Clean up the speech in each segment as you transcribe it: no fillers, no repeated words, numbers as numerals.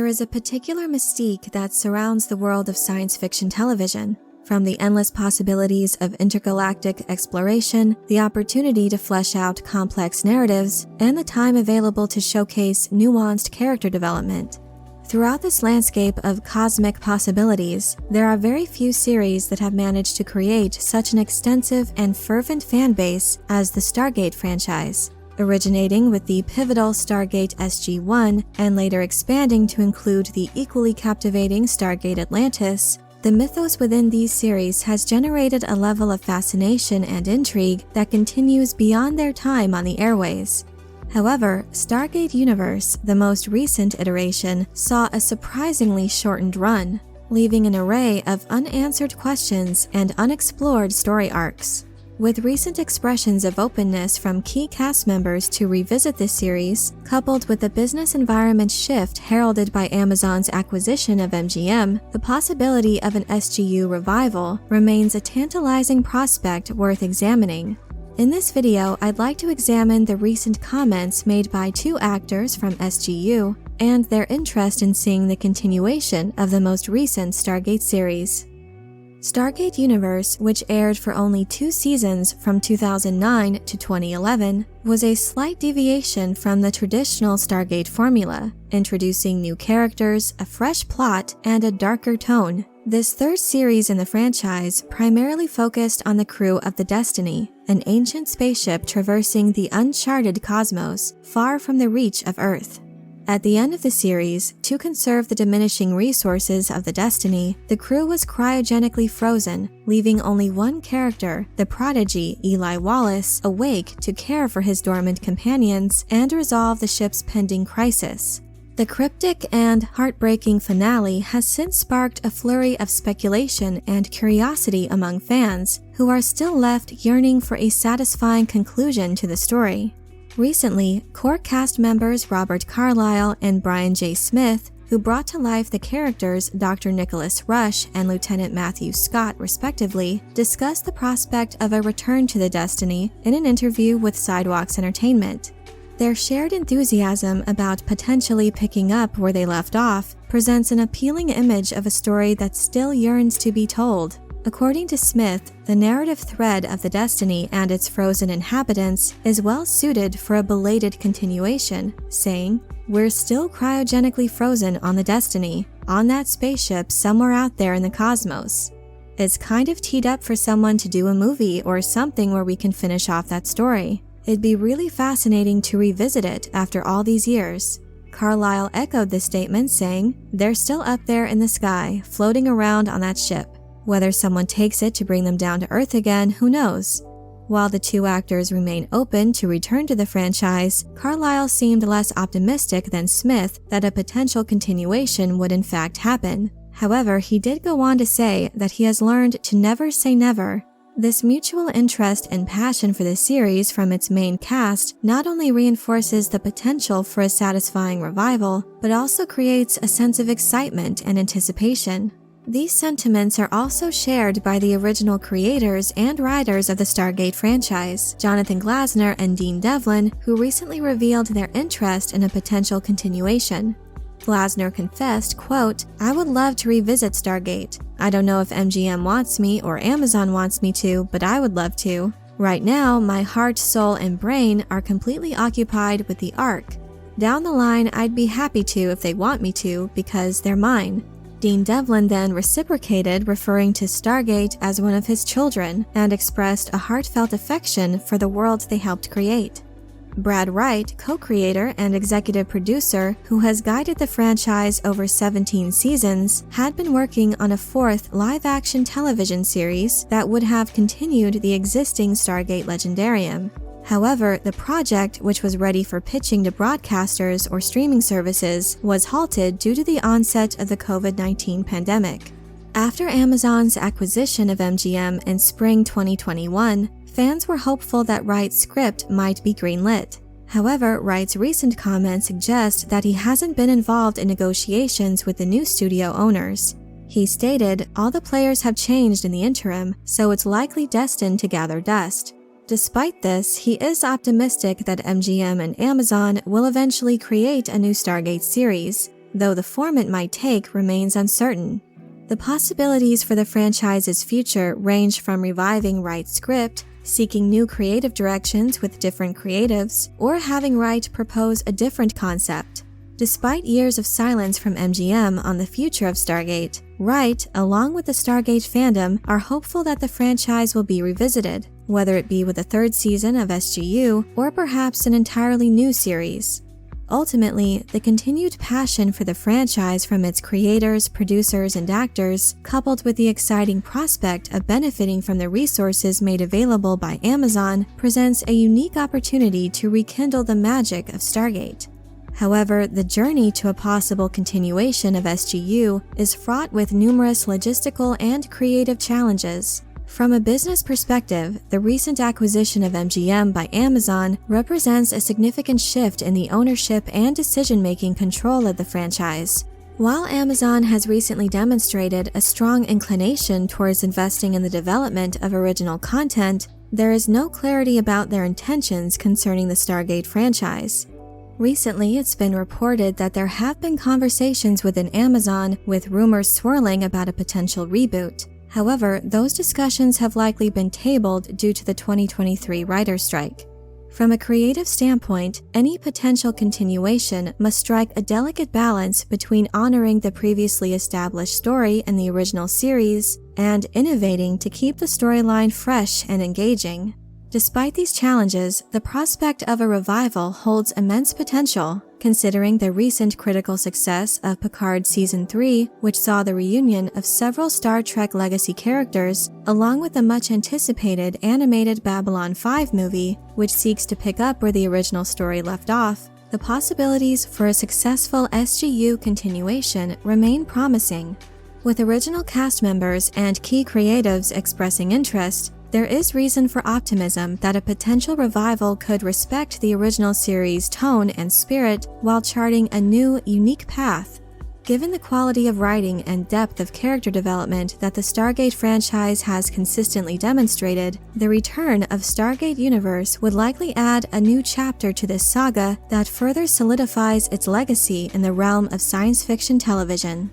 There is a particular mystique that surrounds the world of science fiction television. From the endless possibilities of intergalactic exploration, the opportunity to flesh out complex narratives, and the time available to showcase nuanced character development. Throughout this landscape of cosmic possibilities, there are very few series that have managed to create such an extensive and fervent fan base as the Stargate franchise. Originating with the pivotal Stargate SG-1 and later expanding to include the equally captivating Stargate Atlantis, the mythos within these series has generated a level of fascination and intrigue that continues beyond their time on the airways. However, Stargate Universe, the most recent iteration, saw a surprisingly shortened run, leaving an array of unanswered questions and unexplored story arcs. With recent expressions of openness from key cast members to revisit this series, coupled with the business environment shift heralded by Amazon's acquisition of MGM, the possibility of an SGU revival remains a tantalizing prospect worth examining. In this video, I'd like to examine the recent comments made by two actors from SGU and their interest in seeing the continuation of the most recent Stargate series. Stargate Universe, which aired for only 2 seasons from 2009 to 2011, was a slight deviation from the traditional Stargate formula, introducing new characters, a fresh plot, and a darker tone. This third series in the franchise primarily focused on the crew of the Destiny, an ancient spaceship traversing the uncharted cosmos, far from the reach of Earth. At the end of the series, to conserve the diminishing resources of the Destiny, the crew was cryogenically frozen, leaving only one character, the prodigy Eli Wallace, awake to care for his dormant companions and resolve the ship's pending crisis. The cryptic and heartbreaking finale has since sparked a flurry of speculation and curiosity among fans, who are still left yearning for a satisfying conclusion to the story. Recently, core cast members Robert Carlyle and Brian J. Smith, who brought to life the characters Dr. Nicholas Rush and Lieutenant Matthew Scott respectively, discussed the prospect of a return to the Destiny in an interview with Sidewalks Entertainment. Their shared enthusiasm about potentially picking up where they left off presents an appealing image of a story that still yearns to be told. According to Smith, the narrative thread of the Destiny and its frozen inhabitants is well suited for a belated continuation, saying, "We're still cryogenically frozen on the Destiny, on that spaceship somewhere out there in the cosmos. It's kind of teed up for someone to do a movie or something where we can finish off that story. It'd be really fascinating to revisit it after all these years." Carlyle echoed this statement, saying, "They're still up there in the sky, floating around on that ship. Whether someone takes it to bring them down to Earth again, who knows?" While the two actors remain open to return to the franchise, Carlyle seemed less optimistic than Smith that a potential continuation would in fact happen. However, he did go on to say that he has learned to never say never. This mutual interest and passion for the series from its main cast not only reinforces the potential for a satisfying revival, but also creates a sense of excitement and anticipation. These sentiments are also shared by the original creators and writers of the Stargate franchise, Jonathan Glasner and Dean Devlin, who recently revealed their interest in a potential continuation. Glasner confessed, quote, "I would love to revisit Stargate. I don't know if MGM wants me or Amazon wants me to, but I would love to. Right now, my heart, soul, and brain are completely occupied with the Ark. Down the line, I'd be happy to if they want me to, because they're mine." Dean Devlin then reciprocated, referring to Stargate as one of his children, and expressed a heartfelt affection for the world they helped create. Brad Wright, co-creator and executive producer who has guided the franchise over 17 seasons, had been working on a 4th live-action television series that would have continued the existing Stargate legendarium. However, the project, which was ready for pitching to broadcasters or streaming services, was halted due to the onset of the COVID-19 pandemic. After Amazon's acquisition of MGM in spring 2021, fans were hopeful that Wright's script might be greenlit. However, Wright's recent comments suggest that he hasn't been involved in negotiations with the new studio owners. He stated, "All the players have changed in the interim, so it's likely destined to gather dust." Despite this, he is optimistic that MGM and Amazon will eventually create a new Stargate series. though the form it might take remains uncertain. The possibilities for the franchise's future range from reviving Wright's script, seeking new creative directions with different creatives, or having Wright propose a different concept. Despite years of silence from MGM on the future of Stargate, Wright, along with the Stargate fandom, are hopeful that the franchise will be revisited, whether it be with a third season of SGU or perhaps an entirely new series. Ultimately, the continued passion for the franchise from its creators, producers, and actors, coupled with the exciting prospect of benefiting from the resources made available by Amazon, presents a unique opportunity to rekindle the magic of Stargate. However, the journey to a possible continuation of SGU is fraught with numerous logistical and creative challenges. From a business perspective, the recent acquisition of MGM by Amazon represents a significant shift in the ownership and decision-making control of the franchise. While Amazon has recently demonstrated a strong inclination towards investing in the development of original content, there is no clarity about their intentions concerning the Stargate franchise. Recently, it's been reported that there have been conversations within Amazon with rumors swirling about a potential reboot. However, those discussions have likely been tabled due to the 2023 writer's strike. From a creative standpoint, any potential continuation must strike a delicate balance between honoring the previously established story in the original series and innovating to keep the storyline fresh and engaging. Despite these challenges, the prospect of a revival holds immense potential, considering the recent critical success of Picard Season 3, which saw the reunion of several Star Trek Legacy characters, along with the much-anticipated animated Babylon 5 movie, which seeks to pick up where the original story left off. The possibilities for a successful SGU continuation remain promising. With original cast members and key creatives expressing interest, there is reason for optimism that a potential revival could respect the original series' tone and spirit while charting a new, unique path. Given the quality of writing and depth of character development that the Stargate franchise has consistently demonstrated, the return of Stargate Universe would likely add a new chapter to this saga that further solidifies its legacy in the realm of science fiction television.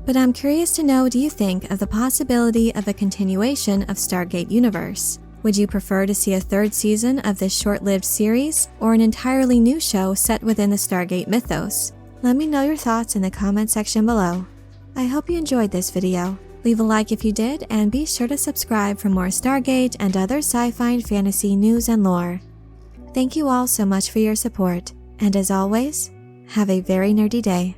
But I'm curious to know what you think of the possibility of a continuation of Stargate Universe. Would you prefer to see a third season of this short-lived series, or an entirely new show set within the Stargate mythos? Let me know your thoughts in the comment section below. I hope you enjoyed this video. Leave a like if you did, and be sure to subscribe for more Stargate and other sci-fi and fantasy news and lore. Thank you all so much for your support, and as always, have a very nerdy day.